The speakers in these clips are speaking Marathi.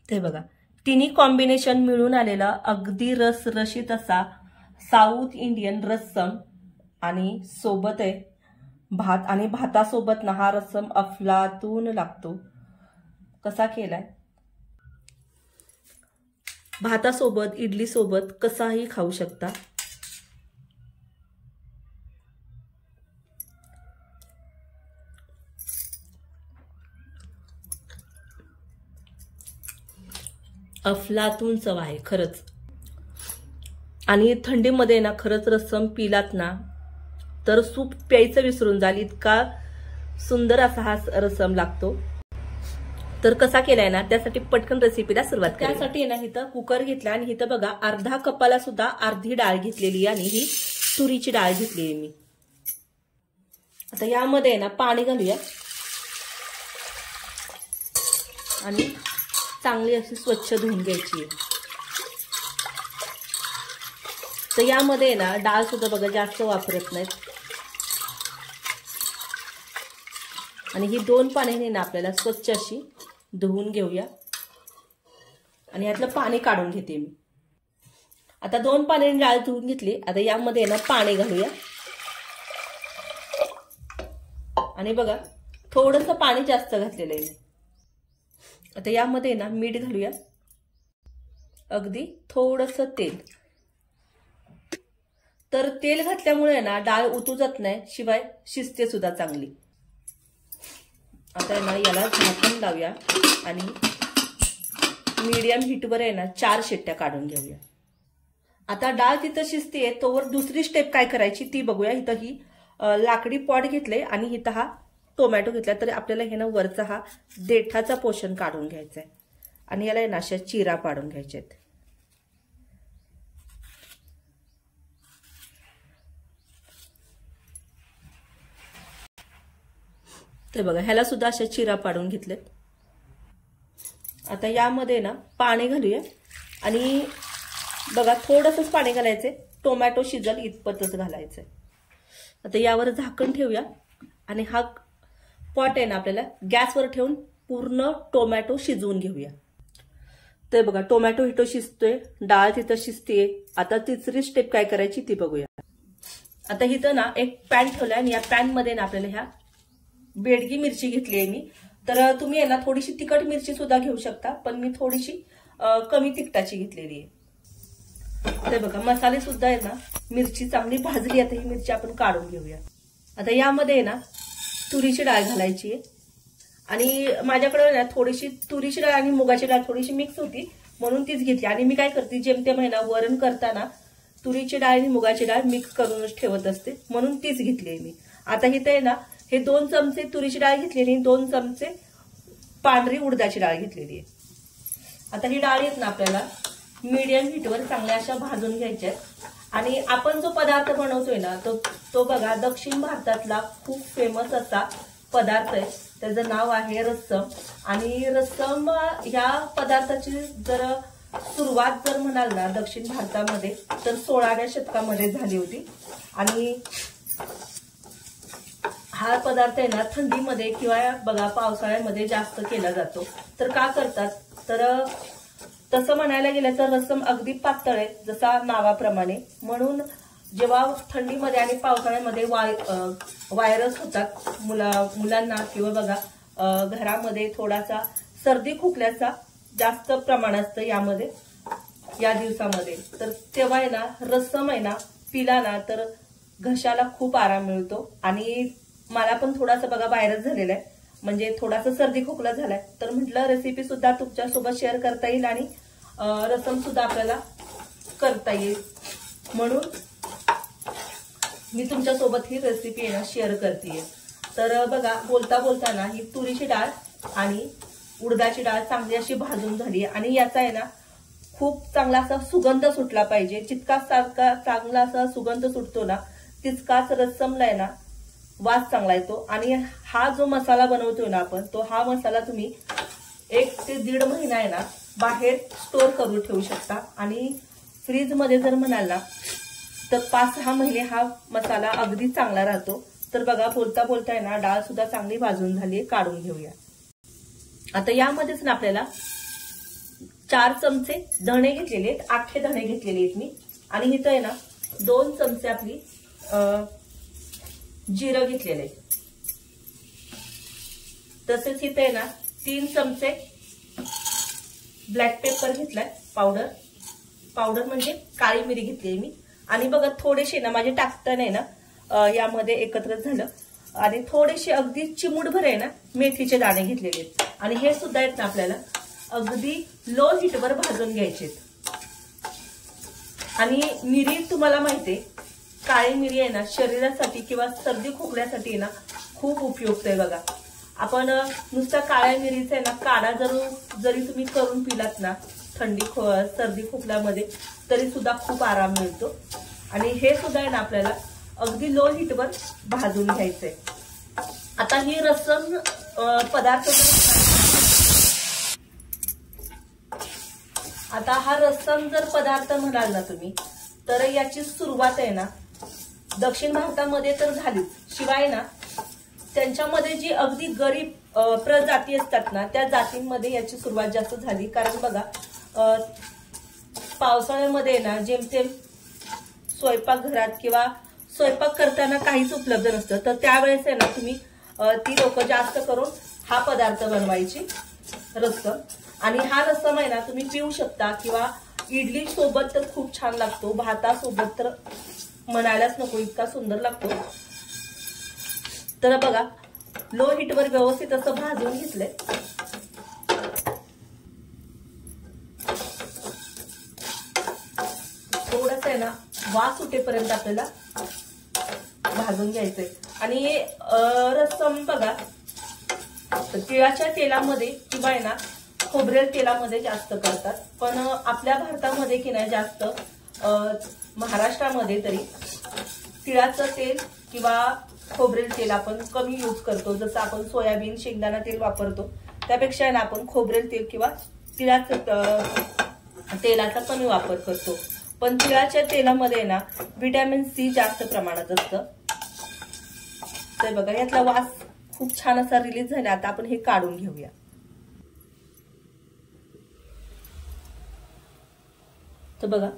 ते बघा, तिन्ही कॉम्बिनेशन मिळून आलेला अगदी रसरशीत असा साऊथ इंडियन रस्सम आणि सोबत आहे भात, आणि भातासोबत ना हा रस्सम अफलातून लागतो. कसा केलाय, भातासोबत इडली सोबत कसाही खाऊ शकता. अफलातून चव आहे खरंच. आणि थंडीमध्ये ना खरंच रस्सम पिलात ना तर सूप प्यायचं विसरून जाल, इतका सुंदर असा हा रस्सम लागतो. तर कसा केलाय ना त्यासाठी पटकन रेसिपीला सुरुवात करूया. त्यासाठी ना इथं कुकर घेतला आणि इथं बघा अर्धा कपाला सुद्धा अर्धी डाळ घेतलेली आणि ही तुरीची डाळ घेतलेली मी. आता यामध्ये ना पाणी घालूया आणि चांगली अशी स्वच्छ धुवून घ्यायची. तर यामध्ये ना डाळ सुद्धा बघा जास्त वापरत नाहीत. आणि ही 2 पाण्याने ना आपल्याला स्वच्छ अशी धुवून घेऊया. आणि यातलं पाणी काढून घेते मी. आता 2 पाण्याने डाळ धुवून घेतली. आता यामध्ये ना पाणी घालूया आणि बघा थोडंसं पाणी जास्त घातलेलं आहे. आता यामध्ये ना मीठ घालूया, अगदी थोडंसं तेल. तर तेल घातल्यामुळे ना डाळ उतू जात नाही, शिवाय शिजते सुद्धा चांगली. आता ना याला झाकण लावूया आणि मीडियम हीटवर आहे ना 4 शिट्ट्या काढून घेऊया. आता डाळ तिथं शिजते तोवर दुसरी स्टेप काय करायची ती बघूया. इथं ही लाकडी पॉट घेतले आणि इथं हा टोमॅटो घेतला. तर आपल्याला हे ना वरचा हा देठाचा पोर्शन काढून घ्यायचा आहे आणि याला ना अशा चिरा पाडून घ्यायच्या आहेत. ते बघा ह्याला सुद्धा अशा चिरा पाडून घेतलेत. आता यामध्ये ना पाणी घालूया आणि बघा थोडंसंच पाणी घालायचंय, टोमॅटो शिजल इतपतच घालायचंय. आता यावर झाकण ठेवूया आणि हा पॉट आहे ना आपल्याला गॅसवर ठेवून पूर्ण टोमॅटो शिजवून घेऊया. ते बघा टोमॅटो इथं शिजतोय, डाळ तिथं शिजतेय. आता तिसरी स्टेप काय करायची ती बघूया. आता इथं ना एक पॅन ठेवलाय आणि या पॅन मध्ये ना आपल्याला ह्या बेडगी मिरची घेतली आहे मी. तर तुम्ही आहे ना थोडीशी तिखट मिरची सुद्धा घेऊ शकता, पण मी थोडीशी कमी तिखटाची घेतलेली आहे. ते बघा मसाले सुद्धा आहे ना, मिरची चांगली भाजली. आता ही मिरची आपण काढून घेऊया. आता यामध्ये आहे ना तुरीची डाळ घालायची आहे आणि माझ्याकडे ना थोडीशी तुरीची डाळ आणि मुगाची डाळ थोडीशी मिक्स होती म्हणून तीच घेतली. आणि मी काय करते जेमतेम आहे ना वरण करताना तुरीची डाळ आणि मुगाची डाळ मिक्स करूनच ठेवत असते, म्हणून तीच घेतली आहे मी. आता इथे आहे ना हे 2 चमचे तुरीची डाळ घेतलेली, 2 चमचे पांढरी उडदाची डाळ घेतलेली आहे. आता ही डाळ आहेत ना आपल्याला मीडियम हीटवर चांगल्या अशा भाजून घ्यायच्या आहेत. आणि आपण जो पदार्थ बनवतोय ना तो बघा दक्षिण भारतातला खूप फेमस असा पदार्थ आहे. त्याचं नाव आहे रस्सम. आणि रस्सम ह्या पदार्थाची जर सुरुवात जर म्हणाल ना दक्षिण भारतामध्ये तर 16व्या शतकामध्ये झाली होती. आणि हा पदार्थ आहे ना थंडीमध्ये किंवा बघा पावसाळ्यामध्ये जास्त केला जातो. तर का करतात, तर तसं म्हणायला गेलं तर रस्सम अगदी पातळ आहे जसा नावाप्रमाणे. म्हणून जेव्हा थंडीमध्ये आणि पावसाळ्यामध्ये व्हायरस होतात मुलांना किंवा बघा घरामध्ये थोडासा सर्दी खोकल्याचा जास्त प्रमाण असतं यामध्ये या दिवसामध्ये. तर तेव्हा आहे ना रस्सम आहे ना पिला ना तर घशाला खूप आराम मिळतो. आणि मला पण थोडासा बघा व्हायरस झालेला आहे, म्हणजे थोडासा सर्दी खोकला झालाय. तर म्हटलं रेसिपी सुद्धा तुमच्यासोबत शेअर करता येईल आणि रस्सम सुद्धा आपल्याला करता येईल, म्हणून मी तुमच्यासोबत ही रेसिपी शेअर करते. तर बघा बोलता बोलताना ही तुरीची डाळ आणि उडदाची डाळ चांगली अशी भाजून झाली आणि याचा आहे ना खूप चांगला असा सुगंध सुटला पाहिजे. जितका चांगला असा सुगंध सुटतो ना तितकाच रस्समला आहे ना वास चांगला येतो. आणि हा जो मसाला बनवतोय ना आपण तो हा मसाला तुम्ही 1 ते 1.5 महिना आहे ना बाहेर स्टोर करून ठेवू शकता. आणि फ्रीज मध्ये जर म्हणाल ना तर 5-6 महिने हा मसाला अगदी चांगला राहतो. तर बघा बोलता बोलता आहे ना डाळ सुद्धा चांगली भाजून झाली, काढून घेऊया. आता यामध्येच ना आपल्याला 4 चमचे धणे घेतलेले आहेत, अख्खे धणे घेतलेले आहेत मी. आणि इथं आहे ना 2 चमचे आपली जिरं घेतलेलं आहे. तसेच इथे आहे ना 3 चमचे ब्लॅक पेपर घेतलाय, पावडर म्हणजे काळी मिरी घेतली मी. आणि बघा थोडेसे ना माझे टाकताना ना यामध्ये एकत्र झालं. आणि थोडेसे अगदी चिमूटभर आहे ना मेथीचे दाणे घेतलेले आहेत. आणि हे सुद्धा आहेत ना आपल्याला अगदी लो हीटवर भाजून घ्यायचे. आणि मिरी तुम्हाला माहितीये, काळी मिरी आहे ना शरीरासाठी किंवा सर्दी खोकल्यासाठी ना खूप उपयुक्त आहे. बघा आपण नुसता काळ्या मिरीचा आहे ना काढा जरी तुम्ही करून पिलात ना सर्दी खोकल्यामध्ये तरी सुद्धा खूप आराम मिळतो. आणि हे सुद्धा आहे ना आपल्याला अगदी लो हीटवर भाजून घ्यायचंय. आता ही रस्सम पदार्थ आता हा रस्सम जर पदार्थ म्हणाल ना तुम्ही तर याची सुरुवात आहे ना दक्षिण भारतामध्ये तर झालीच, शिवाय ना त्यांच्यामध्ये जी अगदी गरीब प्रजाती असतात ना त्या जातींमध्ये याची सुरुवात जास्त झाली. कारण बघा पावसाळ्यामध्ये ना जेमतेम स्वयंपाकघरात किंवा स्वयंपाक करताना काहीच उपलब्ध नसतं, तर त्यावेळेस आहे ना तुम्ही ती लोक जास्त करून हा पदार्थ बनवायची रस्सम. आणि हा रस्सम आहे ना तुम्ही पिऊ शकता किंवा इडली सोबत तर खूप छान लागतो, भातासोबत तर म्हणायलाच नको, इतका सुंदर लागतो. तर बघा लो हीटवर व्यवस्थित असं भाजून घेतलंय. थोडंसं आहे ना वास सुटेपर्यंत आपल्याला भाजून घ्यायचंय. आणि रस्सम बघा तिळाच्या तेलामध्ये किंवा आहे ना खोबरेल तेलामध्ये जास्त करतात, पण आपल्या भारतामध्ये की नाही जास्त महाराष्ट्रामध्ये तरी तिळाचं तेल किंवा खोबरेल तेल आपण कमी यूज करतो. जसं आपण सोयाबीन शेंगदाणा तेल वापरतो त्यापेक्षा ना आपण खोबरेल तेल किंवा तिळाचं तेलाचा कमी वापर करतो. पण तिळाच्या तेलामध्ये ना व्हिटॅमिन सी जास्त प्रमाणात असतं. तर बघा यातला वास खूप छान असा रिलीज झाला. आता आपण हे काढून घेऊया. तर बघा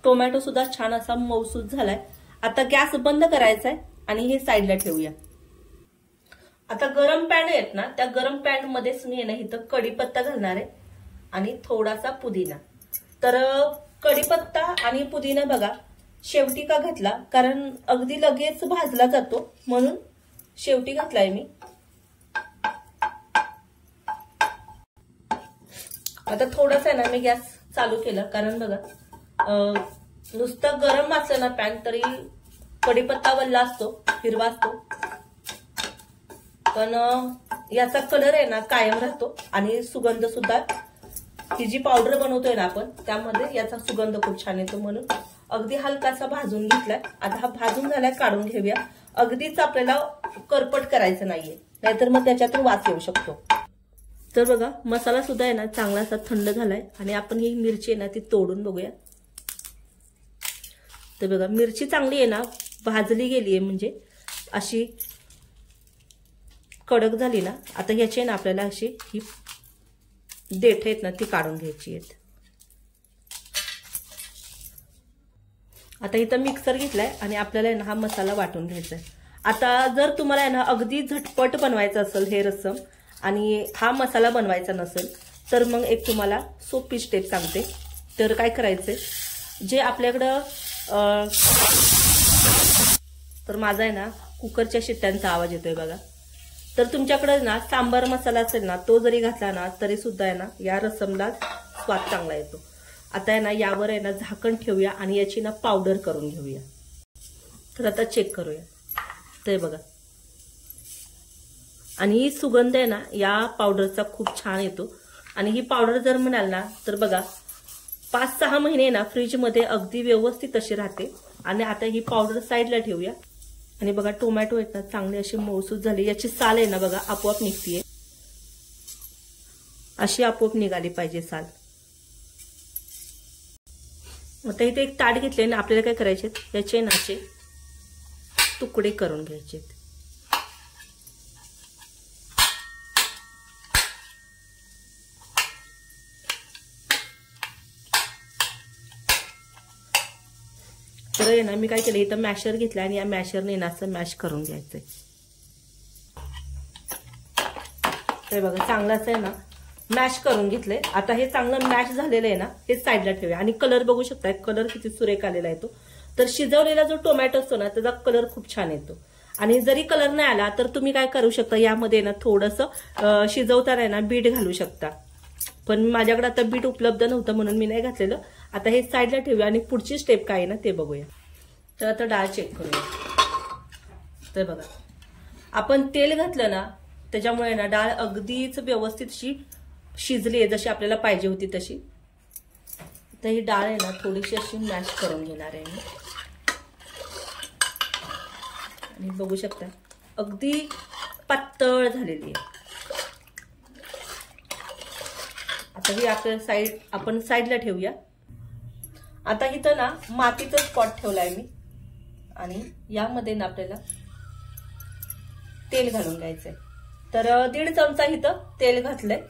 टोमॅटो सुद्धा छान असा मऊसूत झालाय. आता गॅस बंद करायचा आहे आणि हे साईडला ठेवूया. आता गरम पॅन आहेत ना त्या गरम पॅन मध्येच मी ना इथं कढीपत्ता घालणार आहे आणि थोडासा पुदिना. तर कढीपत्ता आणि पुदिना बघा शेवटी का घातला, कारण अगदी लगेच भाजला जातो म्हणून शेवटी घातलाय मी. आता थोडंसं आहे ना मी गॅस चालू केलं, कारण बघा नुसतं गरम असलं ना पॅन तरी कढीपत्ता वल्ला असतो, हिरवा असतो, पण याचा कलर आहे ना कायम राहतो. आणि सुगंध सुद्धा ही जी पावडर बनवतोय ना आपण त्यामध्ये याचा सुगंध खूप छान येतो. म्हणून अगदी हलकासा भाजून घेतलाय. आता हा भाजून झालाय काढून घेऊया. अगदीच आपल्याला करपट करायचं नाहीये, नाहीतर मग त्याच्यातून वास येऊ शकतो. तर बघा मसाला सुद्धा आहे ना चांगला असा थंड झालाय. आणि आपण ही मिरची आहे ना ती तोडून बघूया. तर बघा मिरची चांगली आहे ना भाजली गेलीये, म्हणजे अशी कडक झाली ना. आता ह्याची आहे ना आपल्याला अशी ही देठ आहेत ना ती काढून घ्यायची आहेत. आता इथं मिक्सर घेतलाय आणि आपल्याला आहे ना हा मसाला वाटून घ्यायचा आहे. आता जर तुम्हाला आहे ना अगदी झटपट बनवायचं असेल हे रस्सम आणि हा मसाला बनवायचा नसेल तर मग एक तुम्हाला सोपी स्टेप सांगते. तर काय करायचंय, जे आपल्याकडं तर माझा आहे ना कुकरच्या शिट्ट्यांचा आवाज येतोय बघा. तर तुमच्याकडे ना सांबार मसाला असेल ना तो जरी घातला ना तरी सुद्धा आहे ना या रस्समला स्वाद चांगला येतो. आता आहे ना यावर आहे ना झाकण ठेवूया आणि याची ना पावडर करून घेऊया. तर आता चेक करूया. ते बघा आणि ही सुगंध आहे ना या पावडरचा खूप छान येतो. आणि ही पावडर जर म्हणाल ना तर बघा 5-6 महिने ना फ्रीजमध्ये अगदी व्यवस्थित अशी राहते. आणि आता ही पावडर साईडला ठेवूया. आणि बघा टोमॅटो आहेत ना चांगले असे मऊसूत झाले. याची साल आहे ना बघा आपोआप निघतीये, अशी आपोआप निघाली पाहिजे साल. आता इथे एक ताट घेतले ना आपल्याला काय करायचे, याचे ना असे तुकडे करून घ्यायचे. तर आहे ना मी काय केलं, इथं मॅशर घेतला आणि या मॅशरने ना असं मॅश करून घ्यायचंय. ते बघा चांगलं असं आहे ना मॅश करून घेतलंय. आता हे चांगलं मॅश झालेलं आहे ना, हे साईडला ठेवूया. आणि कलर बघू शकताय, कलर किती सुरेख आलेला आहे तो. तर शिजवलेला जो टोमॅटो असतो ना त्याचा कलर खूप छान येतो. आणि जरी कलर नाही आला तर तुम्ही काय करू शकता, यामध्ये ना थोडंसं शिजवताना ना बीट घालू शकता. पण माझ्याकडे आता बीट उपलब्ध नव्हतं म्हणून मी नाही घातलेलं. आता हे साईडला ठेवूया आणि पुढची स्टेप काय आहे ना ते बघूया. तर आता डाळ चेक करूया. तर बघा आपण तेल घातलं ना त्याच्यामुळे ना डाळ अगदीच व्यवस्थित अशी शिजली आहे, जशी आपल्याला पाहिजे होती तशी. तर ही डाळ आहे ना थोडीशी अशी मॅश करून घेणार आहे मी. आणि बघू शकता अगदी पातळ झालेली आहे. आता ही आपण साईडला ठेवूया. आता इथं ना मातीचं स्पॉट ठेवलाय मी आणि यामध्ये ना आपल्याला तेल घालून घ्यायचंय. तर 1.5 चमचा इथं तेल घातलंय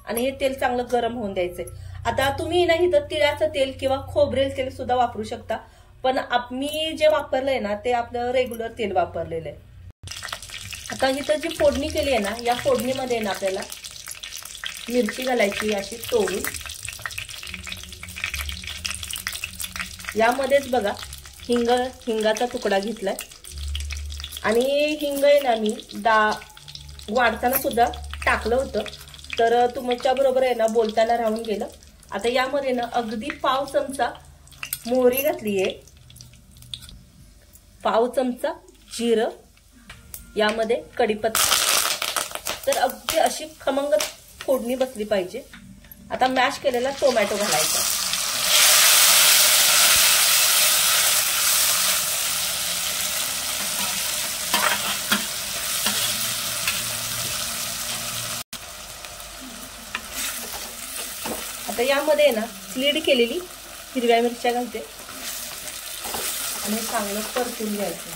आणि हे तेल चांगलं गरम होऊन द्यायचंय. आता तुम्ही ना इथं तिळाचं तेल किंवा खोबरेल तेल सुद्धा वापरू शकता, पण मी जे वापरलंय ना ते आपलं रेग्युलर तेल वापरलेलं आहे. आता इथं जी फोडणी केली आहे ना, या फोडणीमध्ये ना आपल्याला मिरची घालायची अशी तोडून. यामध्येच बघा हिंगाचा तुकडा घेतलाय. आणि हिंग आहे ना मी वाढताना सुद्धा टाकलं होतं, तर तुमच्या बरोबर आहे ना बोलताना राहून गेलं. आता यामध्ये ना अगदी पाव चमचा मोहरी घातलीये, पाव चमचा जिरं, यामध्ये कढीपत्ता. तर अगदी अशी खमंग फोडणी बसली पाहिजे. आता मॅश केलेला टोमॅटो घालायचा. आता यामध्ये ना स्लीड केलेली हिरव्या मिरच्या घालते आणि चांगलं परतून घ्यायचं.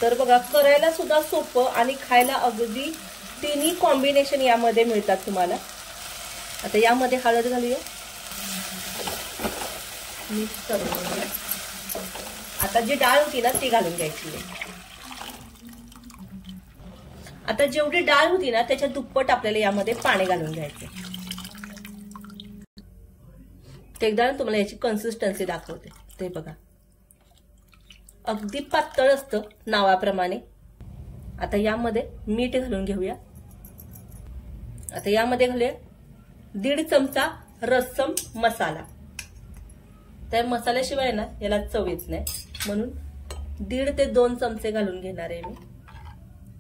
तर बघा करायला सुद्धा सोपं आणि खायला अगदी तिन्ही कॉम्बिनेशन यामध्ये मिळतात तुम्हाला. आता यामध्ये हळद घालूया, मिक्स करून घेऊया. आता जी डाळ होती ना ती घालून घ्यायची आहे. आता जेवढी डाळ होती ना त्याच्या दुप्पट आपल्याला यामध्ये पाणी घालून घ्यायचं. ते एकदा तुम्हाला याची कन्सिस्टन्सी दाखवते. ते बघा अगदी पातळ असतं नावाप्रमाणे. आता यामध्ये मीठ घालून घेऊया. आता यामध्ये घालूया 1.5 चमचा रस्सम मसाला. त्या मसाल्याशिवाय ना याला चव येत नाही, म्हणून 1.5 ते 2 चमचे घालून घेणार आहे मी.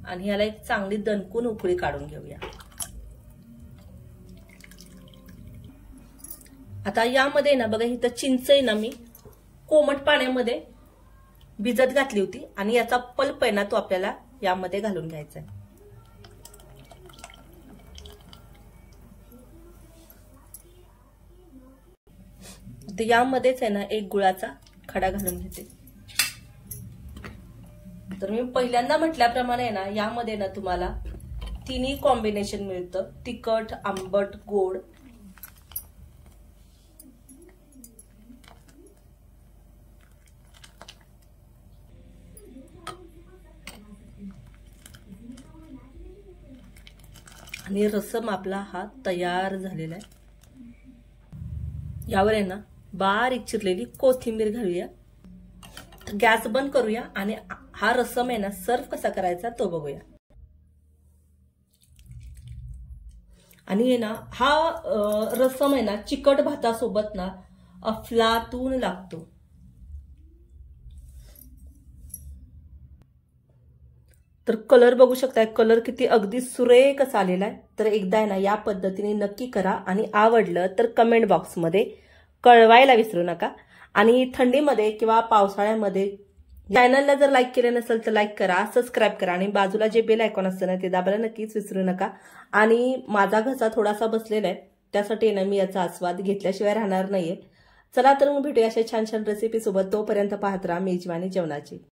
आणि याला एक चांगली दणकून उकळी काढून घेऊया. आता यामध्ये ना बघा इथं चिंच आहे ना मी कोमट पाण्यामध्ये भिजत घातली होती आणि याचा पल्प आहे ना तो आपल्याला यामध्ये घालून घ्यायचा आहे. तर यामध्येच आहे ना एक गुळाचा खडा घालून घेते. तर मी पहिल्यांदा म्हटल्याप्रमाणे ना यामध्ये ना तुम्हाला तिन्ही कॉम्बिनेशन मिळतं, तिखट, आंबट, गोड. आणि रसम आपला हा तयार झालेला आहे. यावर आहे ना बारीक चिरलेली कोथिंबीर घालूया. गॅस बंद करूया आणि हा रसम आहे ना सर्व कसा करायचा तो बघूया. आणि आहे ना हा रसम आहे ना चिकट भातासोबत ना अफलातून लागतो. तर कलर बघू शकताय, कलर किती अगदी सुरेख असा आलेला आहे. तर एकदा आहे ना या पद्धतीने नक्की करा आणि आवडलं तर कमेंट बॉक्समध्ये कळवायला विसरू नका. आणि थंडीमध्ये किंवा पावसाळ्यामध्ये चॅनलला जर लाईक केलं नसेल तर लाईक करा, सबस्क्राईब करा आणि बाजूला जे बेल आयकॉन असतं ना ते दाबायला नक्कीच विसरू नका. आणि माझा घसा थोडासा बसलेला आहे, त्यासाठी ना मी याचा आस्वाद घेतल्याशिवाय राहणार नाहीये. चला तर मग भेटूया अशा छान छान रेसिपी सोबत. तोपर्यंत पाहत राहा मेजवानी जेवणाची.